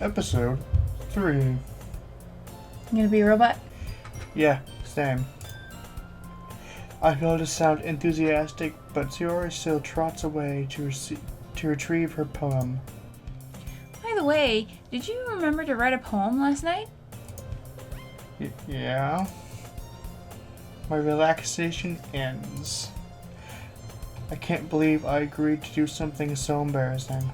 Episode 3. You gonna be a robot? Yeah, same. I fail to sound enthusiastic, but Sayori still trots away to retrieve her poem. By the way, did you remember to write a poem last night? Yeah? My relaxation ends. I can't believe I agreed to do something so embarrassing.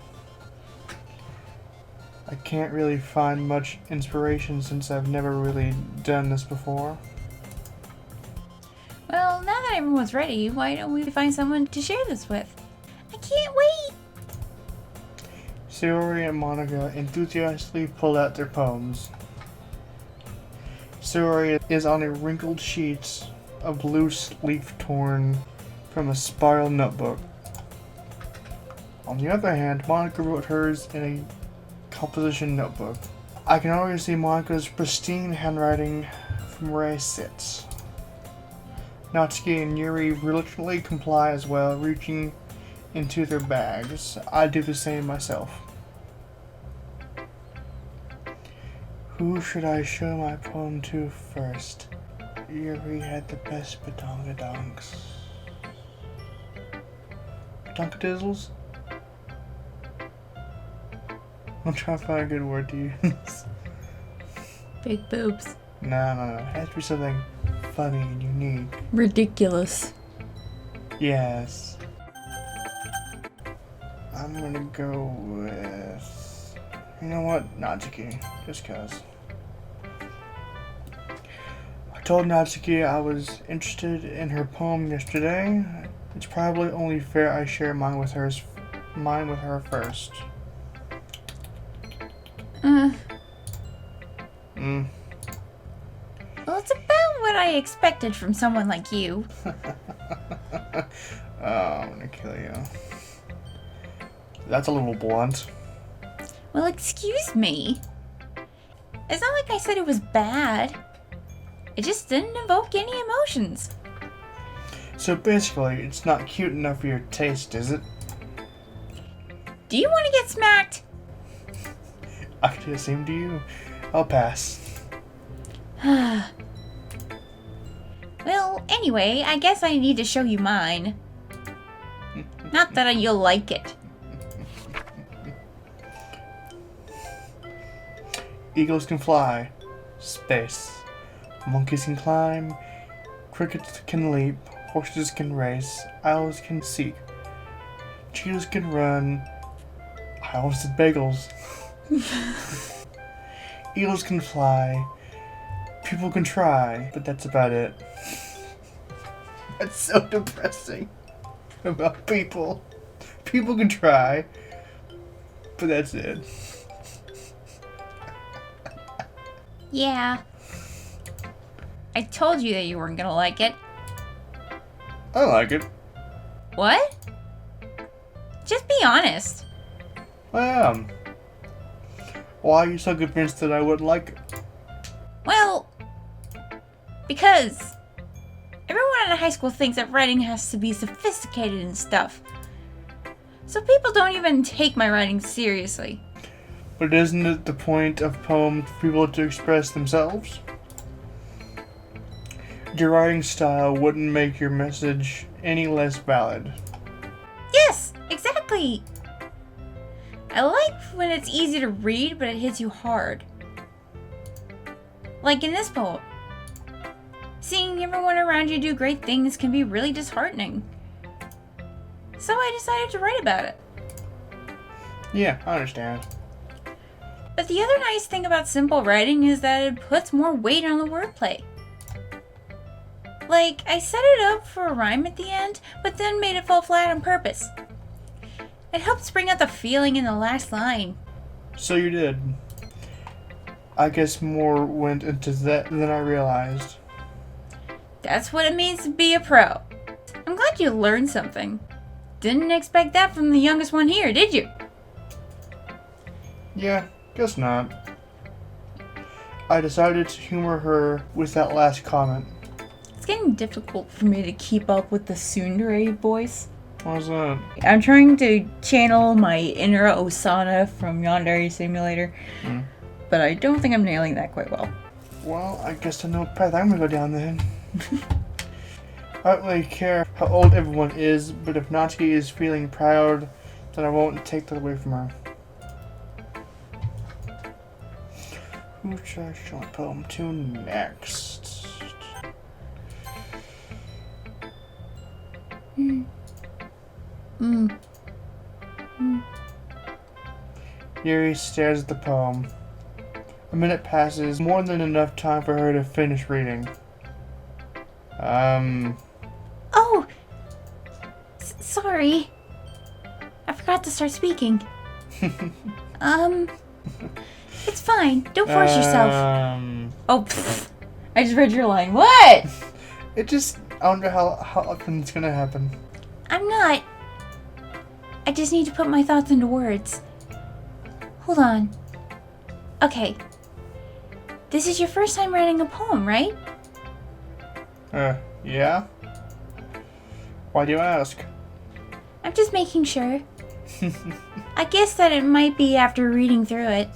I can't really find much inspiration since I've never really done this before. Well, now that everyone's ready, why don't we find someone to share this with? I can't wait! Sayori and Monica enthusiastically pull out their poems. Sayori is on a wrinkled sheet of loose leaf torn from a spiral notebook. On the other hand, Monica wrote hers in a composition notebook. I can already see Monica's pristine handwriting from where I sit. Natsuki and Yuri reluctantly comply as well, reaching into their bags. I do the same myself. Who should I show my poem to first? Yuri had the best badongadonks. Badonkadizzles? I'm trying to find a good word to use. Big boobs. No. It has to be something funny and unique. Ridiculous. Yes. I'm gonna go with... You know what? Natsuki. Just cause. I told Natsuki I was interested in her poem yesterday. It's probably only fair I share mine with her first. Well, it's about what I expected from someone like you. Oh, I'm gonna kill you. That's a little blunt. Well, excuse me. It's not like I said it was bad. It just didn't evoke any emotions. So basically, it's not cute enough for your taste, is it? Do you want to get smacked? I could do the same to you. I'll pass. Well, anyway, I guess I need to show you mine. Not that you'll like it. Eagles can fly. Space. Monkeys can climb. Crickets can leap. Horses can race. Owls can seek. Cheetahs can run. I almost said bagels. Eagles can fly. People can try. But that's about it. That's so depressing. About people. People can try. But that's it. Yeah. I told you that you weren't gonna like it. I like it. What? Just be honest. I am. Why are you so convinced that I wouldn't like it? Well, because everyone in high school thinks that writing has to be sophisticated and stuff. So people don't even take my writing seriously. But isn't it the point of poems for people to express themselves? Your writing style wouldn't make your message any less valid. Yes, exactly. I like when it's easy to read, but it hits you hard. Like in this poem. Seeing everyone around you do great things can be really disheartening. So I decided to write about it. Yeah, I understand. But the other nice thing about simple writing is that it puts more weight on the wordplay. Like, I set it up for a rhyme at the end, but then made it fall flat on purpose. It helps bring out the feeling in the last line. So you did. I guess more went into that than I realized. That's what it means to be a pro. I'm glad you learned something. Didn't expect that from the youngest one here, did you? Yeah, guess not. I decided to humor her with that last comment. It's getting difficult for me to keep up with the tsundere voice. What's that? I'm trying to channel my inner Osana from Yandere Simulator, but I don't think I'm nailing that quite well. Well, I guess I know what path I'm gonna go down then. I don't really care how old everyone is, but if Natsuki is feeling proud, then I won't take that away from her. Who should I show my poem to next? Yuri stares at the poem. A minute passes, more than enough time for her to finish reading. Oh! Sorry. I forgot to start speaking. It's fine. Don't force yourself. Oh, pfft. I just read your line. What? I wonder how often it's gonna happen. I'm not. I just need to put my thoughts into words. Hold on. Okay. This is your first time writing a poem, right? Yeah? Why do you ask? I'm just making sure. I guess that it might be after reading through it.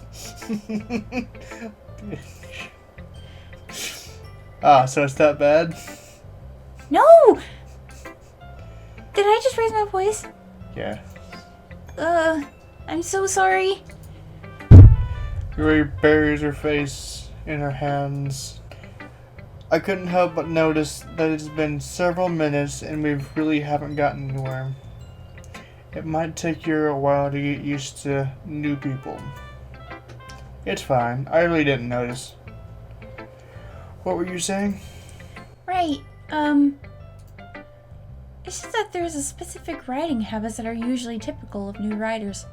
So it's that bad? No! Did I just raise my voice? Yeah. I'm so sorry. Yuri buries her face in her hands. I couldn't help but notice that it's been several minutes and we really haven't gotten anywhere. It might take you a while to get used to new people. It's fine. I really didn't notice. What were you saying? Right, it's just that there's a specific writing habits that are usually typical of new writers.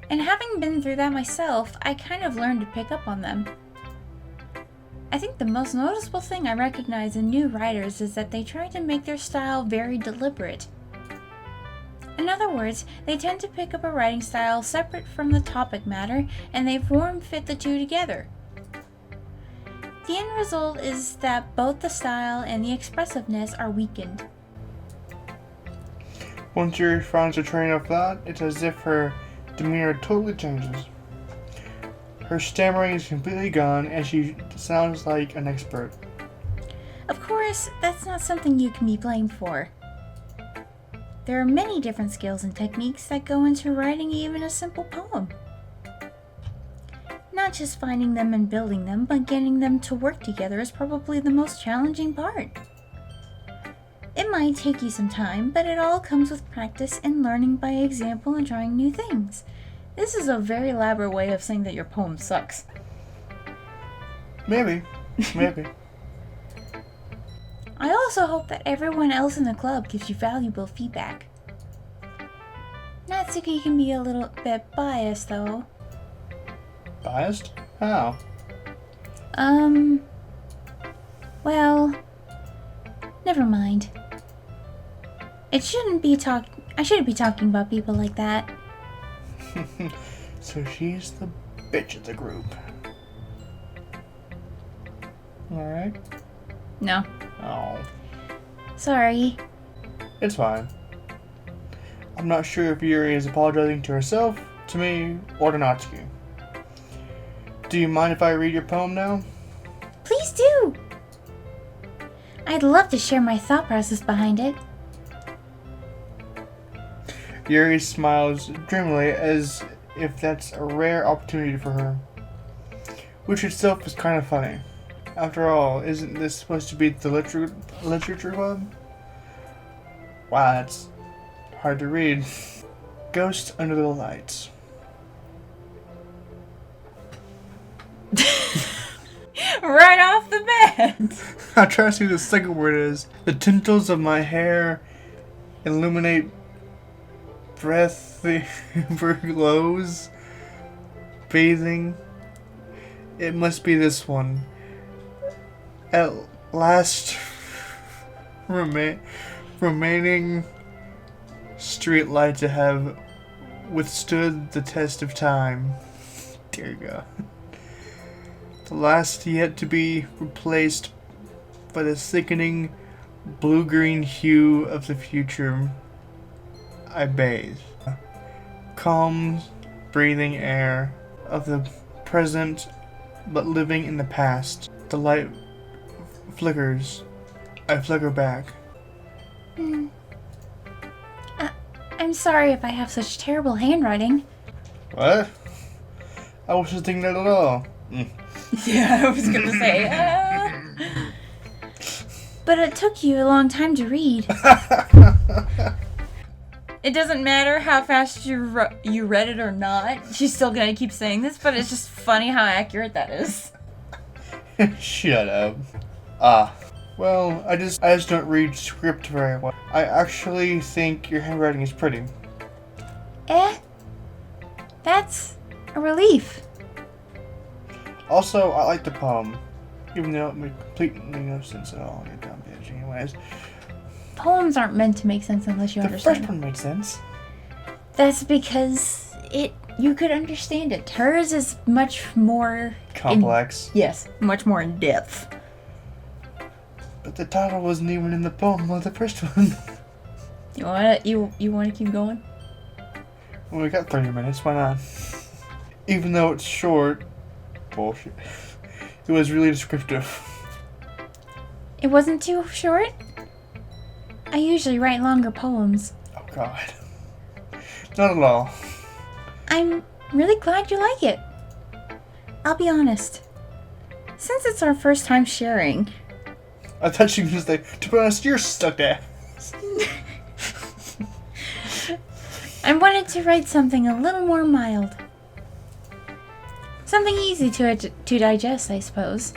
And having been through that myself, I kind of learned to pick up on them. I think the most noticeable thing I recognize in new writers is that they try to make their style very deliberate. In other words, they tend to pick up a writing style separate from the topic matter, and they form-fit the two together. The end result is that both the style and the expressiveness are weakened. Once Yuri finds her train of thought, it's as if her demeanor totally changes. Her stammering is completely gone, and she sounds like an expert. Of course, that's not something you can be blamed for. There are many different skills and techniques that go into writing even a simple poem. Not just finding them and building them, but getting them to work together is probably the most challenging part. It might take you some time, but it all comes with practice and learning by example and trying new things. This is a very elaborate way of saying that your poem sucks. Maybe. I also hope that everyone else in the club gives you valuable feedback. Natsuki can be a little bit biased, though. Biased? How? Well, never mind. I shouldn't be talking about people like that. So she's the bitch of the group. Alright. No. Oh. Sorry. It's fine. I'm not sure if Yuri is apologizing to herself, to me, or to Natsuki. Do you mind if I read your poem now? Please do! I'd love to share my thought process behind it. Yuri smiles dreamily as if that's a rare opportunity for her, which itself is kind of funny. After all, isn't this supposed to be the literature club? Wow, that's hard to read. Ghost Under the Lights. Right off the bat! I'll try to see what the second word is. The tintles of my hair illuminate breath glows. Bathing. It must be this one. At last, remaining streetlights that have withstood the test of time. Dear God. The last yet to be replaced by the sickening blue-green hue of the future. I bathe. Calm, breathing air of the present, but living in the past. The light flickers. I flicker back. I'm sorry if I have such terrible handwriting. What? I wasn't thinking that at all. Yeah, I was gonna say. But it took you a long time to read. It doesn't matter how fast you read it or not. She's still gonna keep saying this, but it's just funny how accurate that is. Shut up. Well, I just don't read script very well. I actually think your handwriting is pretty. That's a relief. Also, I like the poem, even though it made completely no sense at all. Get down page, anyways. Poems aren't meant to make sense unless you The understand first them. one made sense. That's because you could understand it. Hers is much more Complex. yes, much more in depth. But the title wasn't even in the poem of the first one. You wanna keep going? Well, we got 30 minutes, why not? Even though it's short, bullshit. It was really descriptive. It wasn't too short? I usually write longer poems. Oh god. Not at all. I'm really glad you like it. I'll be honest. Since it's our first time sharing, I thought she was just like, to be honest, you're stuck ass. I wanted to write something a little more mild. Something easy to digest, I suppose.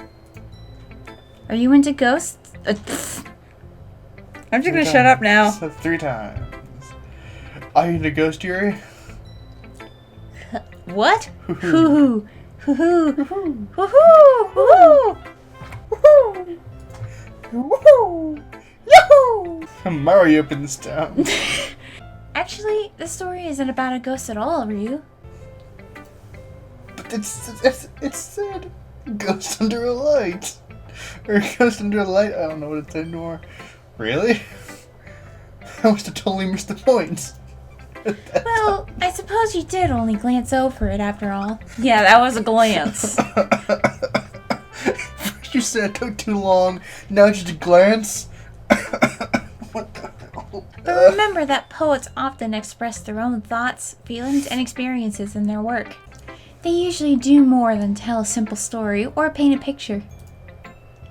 Are you into ghosts? I'm just gonna shut up now. So 3 times. Are you into ghost Yuri? What? Hoo-hoo. Hoo-hoo. Hoo-hoo. Hoo-hoo. Hoo-hoo. Woohoo! Yahoo! Mario up in this town. Actually, the story isn't about a ghost at all, Ryu. But it's said ghost under a light. Or ghost under a light, I don't know what it's anymore. Really? I must have totally missed the point. Well, I suppose you did only glance over it after all. Yeah, that was a glance. You said it took too long, now just a glance? What the hell? But remember that poets often express their own thoughts, feelings, and experiences in their work. They usually do more than tell a simple story or paint a picture.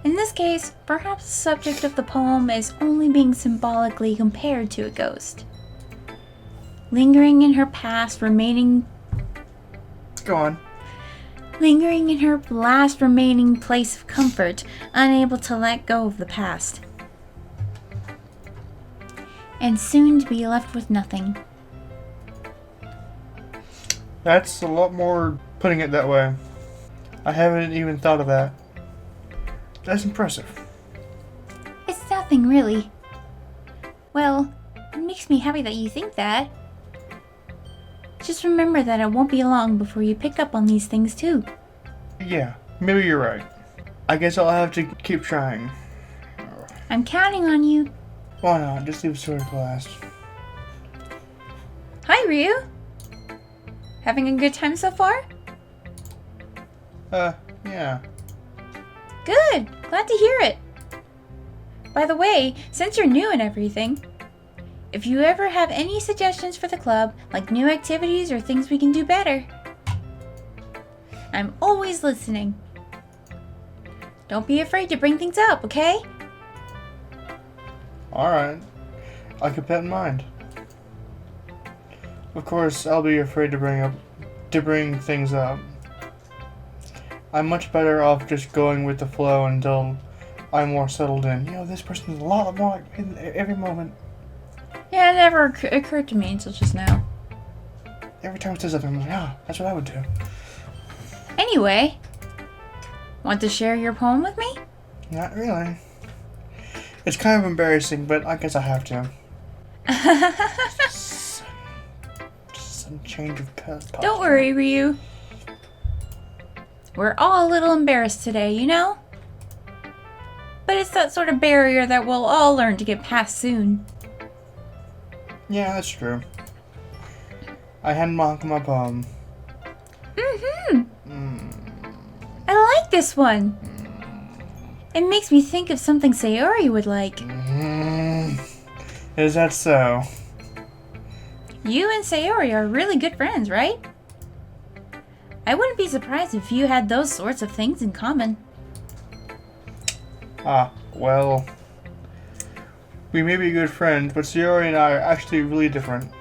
In this case, perhaps the subject of the poem is only being symbolically compared to a ghost. Lingering in her past, Go on. lingering in her last remaining place of comfort, unable to let go of the past. And soon to be left with nothing. That's a lot more putting it that way. I haven't even thought of that. That's impressive. It's nothing, really. Well, it makes me happy that you think that. Just remember that it won't be long before you pick up on these things, too. Yeah, maybe you're right. I guess I'll have to keep trying. I'm counting on you. Why not? Just leave story to last. Hi, Ryu. Having a good time so far? Yeah. Good. Glad to hear it. By the way, since you're new and everything, if you ever have any suggestions for the club, like new activities or things we can do better, I'm always listening. Don't be afraid to bring things up, okay? Alright. I'll keep that in mind. Of course, I'll be afraid to bring things up. I'm much better off just going with the flow until I'm more settled in. You know, this person's a lot more like me in every moment. Yeah, it never occurred to me until just now. Every time it says something, I'm like, ah, that's what I would do. Anyway, want to share your poem with me? Not really. It's kind of embarrassing, but I guess I have to. Just some change of posture. Don't worry, Ryu. We're all a little embarrassed today, you know? But it's that sort of barrier that we'll all learn to get past soon. Yeah, that's true. I hand Monica my poem. I like this one. It makes me think of something Sayori would like. Is that so? You and Sayori are really good friends, right? I wouldn't be surprised if you had those sorts of things in common. Well, we may be good friends, but Sayori and I are actually really different.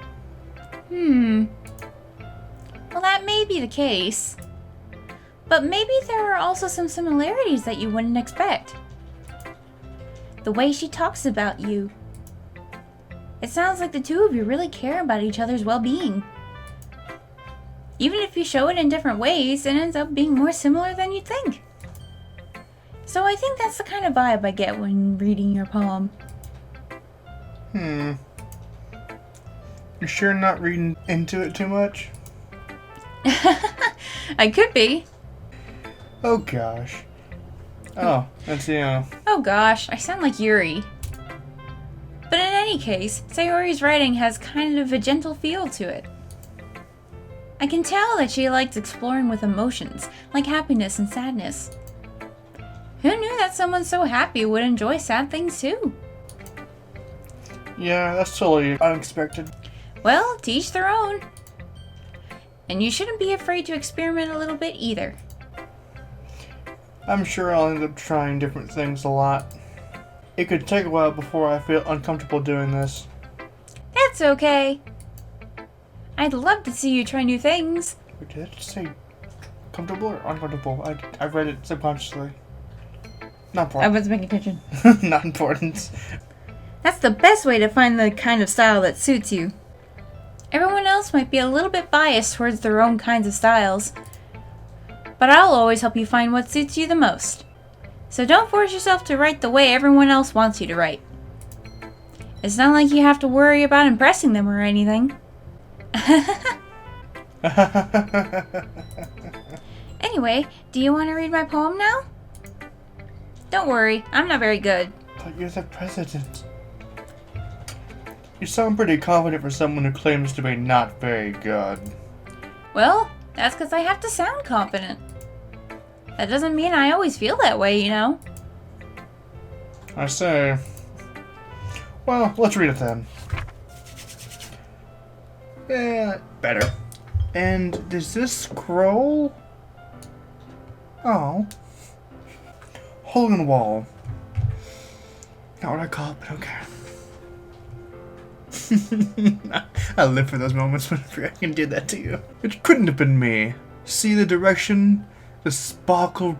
Well, that may be the case. But maybe there are also some similarities that you wouldn't expect. The way she talks about you. It sounds like the two of you really care about each other's well-being. Even if you show it in different ways, it ends up being more similar than you'd think. So I think that's the kind of vibe I get when reading your poem. You sure not reading into it too much? I could be. Oh gosh. Oh, that's Oh gosh, I sound like Yuri. But in any case, Sayori's writing has kind of a gentle feel to it. I can tell that she likes exploring with emotions, like happiness and sadness. Who knew that someone so happy would enjoy sad things too? Yeah, that's totally unexpected. Well, to each their own. And you shouldn't be afraid to experiment a little bit either. I'm sure I'll end up trying different things a lot. It could take a while before I feel uncomfortable doing this. That's okay. I'd love to see you try new things. Wait, did I just say comfortable or uncomfortable? I read it subconsciously. Not I important. wasn't paying attention. Not important. That's the best way to find the kind of style that suits you. Everyone else might be a little bit biased towards their own kinds of styles, but I'll always help you find what suits you the most. So don't force yourself to write the way everyone else wants you to write. It's not like you have to worry about impressing them or anything. Anyway, do you want to read my poem now? Don't worry, I'm not very good. But you're the president. You sound pretty confident for someone who claims to be not very good. Well, that's because I have to sound confident. That doesn't mean I always feel that way, you know? I say. Well, let's read it then. Yeah, better. And does this scroll? Oh. Hole in the wall. Not what I call it, but okay. I live for those moments whenever I can do that to you. It couldn't have been me. See the direction the sparkle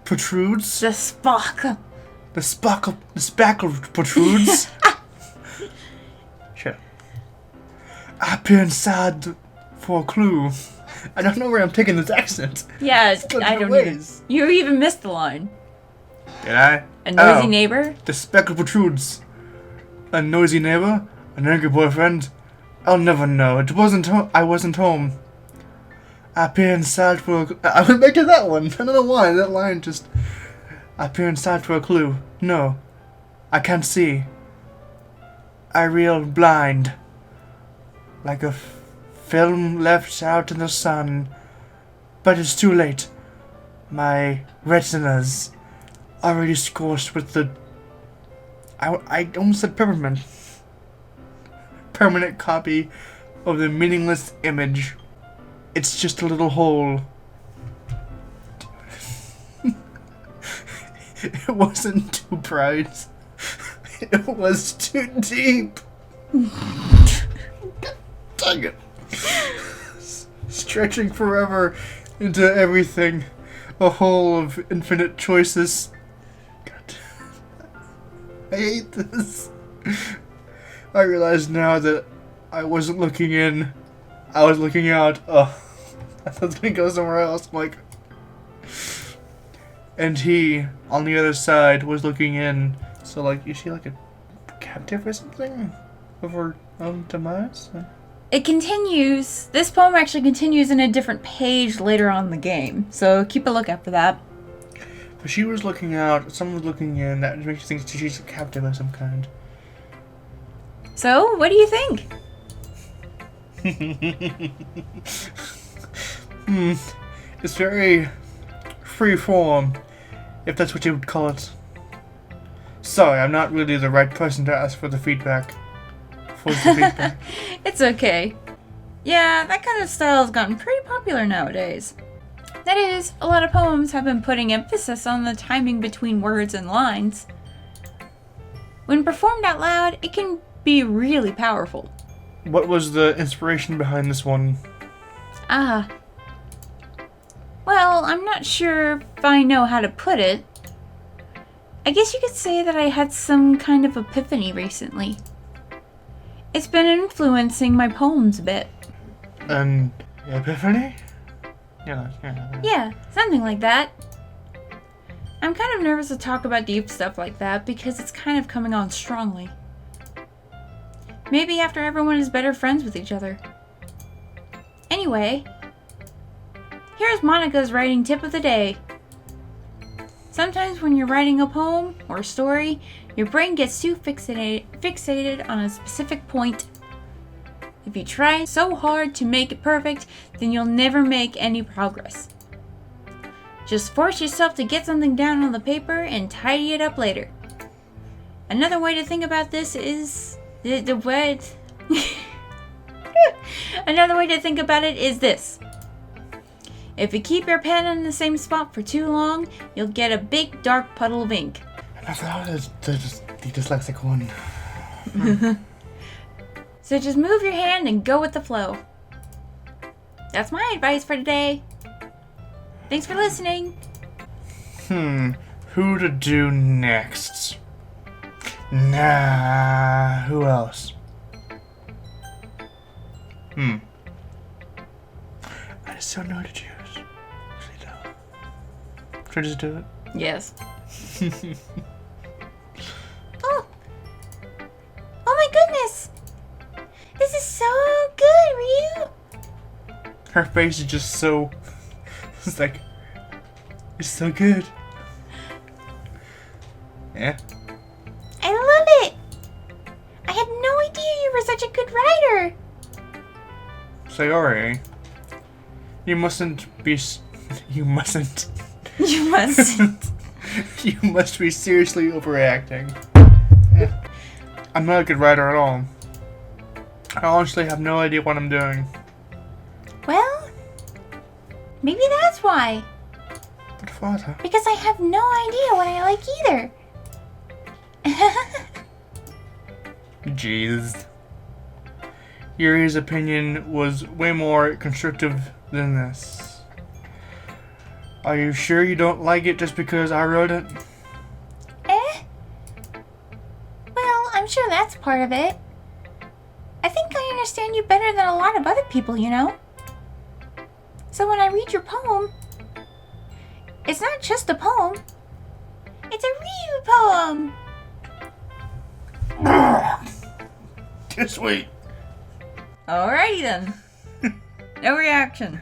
protrudes? The sparkle. The spackle protrudes? Shit. I peer inside for a clue. I don't know where I'm taking this accent. Yeah, I don't even. You even missed the line. Did I? A noisy neighbor? The speckle protrudes. A noisy neighbor? An angry boyfriend? I'll never know. I wasn't home. I peer inside for I went back to that one. I don't know why. That line just... I peer inside for a clue. No. I can't see. I reel blind. Like a film left out in the sun. But it's too late. My retinas already scorched with the... I almost said peppermint. Permanent copy of the meaningless image. It's just a little hole. It wasn't too bright. It was too deep. Dang it. Stretching forever into everything. A hole of infinite choices. God. I hate this. I realize now that I wasn't looking in. I was looking out. Oh, I thought I was gonna go somewhere else. I'm like... And he, on the other side, was looking in. So, like, is she like a captive or something? Of her own demise? It continues. This poem actually continues in a different page later on in the game. So keep a lookout for that. But she was looking out, someone was looking in. That makes you think she's a captive of some kind. So, what do you think? It's very free form, if that's what you would call it. Sorry, I'm not really the right person to ask for the feedback. It's okay. Yeah, that kind of style has gotten pretty popular nowadays. That is, a lot of poems have been putting emphasis on the timing between words and lines. When performed out loud, it can be really powerful. What was the inspiration behind this one? Well, I'm not sure if I know how to put it. I guess you could say that I had some kind of epiphany recently. It's been influencing my poems a bit. An epiphany? Yeah, something like that. I'm kind of nervous to talk about deep stuff like that because it's kind of coming on strongly. Maybe after everyone is better friends with each other. Anyway, here's Monica's writing tip of the day. Sometimes when you're writing a poem or a story, your brain gets too fixated on a specific point. If you try so hard to make it perfect, then you'll never make any progress. Just force yourself to get something down on the paper and tidy it up later. Another way to think about this is Another way to think about it is this. If you keep your pen in the same spot for too long, you'll get a big dark puddle of ink. I thought it was the dyslexic one. So just move your hand and go with the flow. That's my advice for today. Thanks for listening. Who to do next? Nah, who else? I just don't know what to choose. Actually don't. Should I just do it? Yes. Oh my goodness! This is so good, Ryu! Her face is just so... It's like... It's so good. Yeah? I love it! I had no idea you were such a good writer! Sayori, you mustn't be... You mustn't... You must. You must be seriously overreacting. Yeah. I'm not a good writer at all. I honestly have no idea what I'm doing. Well, maybe that's why. But Father... Because I have no idea what I like either. Jeez. Yuri's opinion was way more constructive than this. Are you sure you don't like it just because I wrote it? Well, I'm sure that's part of it. I think I understand you better than a lot of other people, you know? So when I read your poem, it's not just a poem. It's a Ryu poem! Too sweet. Alrighty then. No reaction.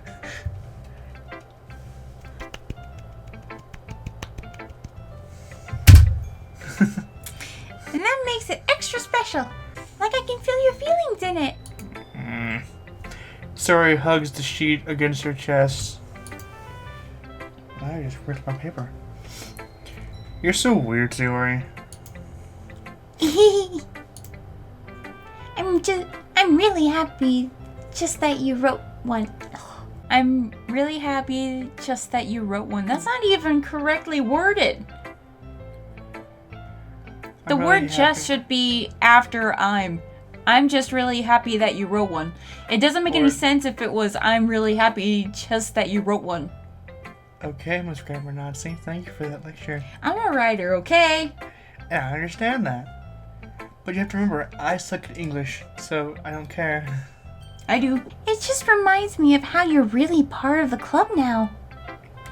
And that makes it extra special. Like I can feel your feelings in it. Sayori hugs the sheet against her chest. I just ripped my paper. You're so weird, Sayori. I'm really happy just that you wrote one. I'm really happy just that you wrote one. That's not even correctly worded. The word just should be after I'm. I'm just really happy that you wrote one. It doesn't make any sense if it was I'm really happy just that you wrote one. Okay, Miss Grammar Nazi, thank you for that lecture. I'm a writer, okay? Yeah, I understand that. But you have to remember, I suck at English, so I don't care. I do. It just reminds me of how you're really part of the club now.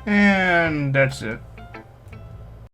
And that's it.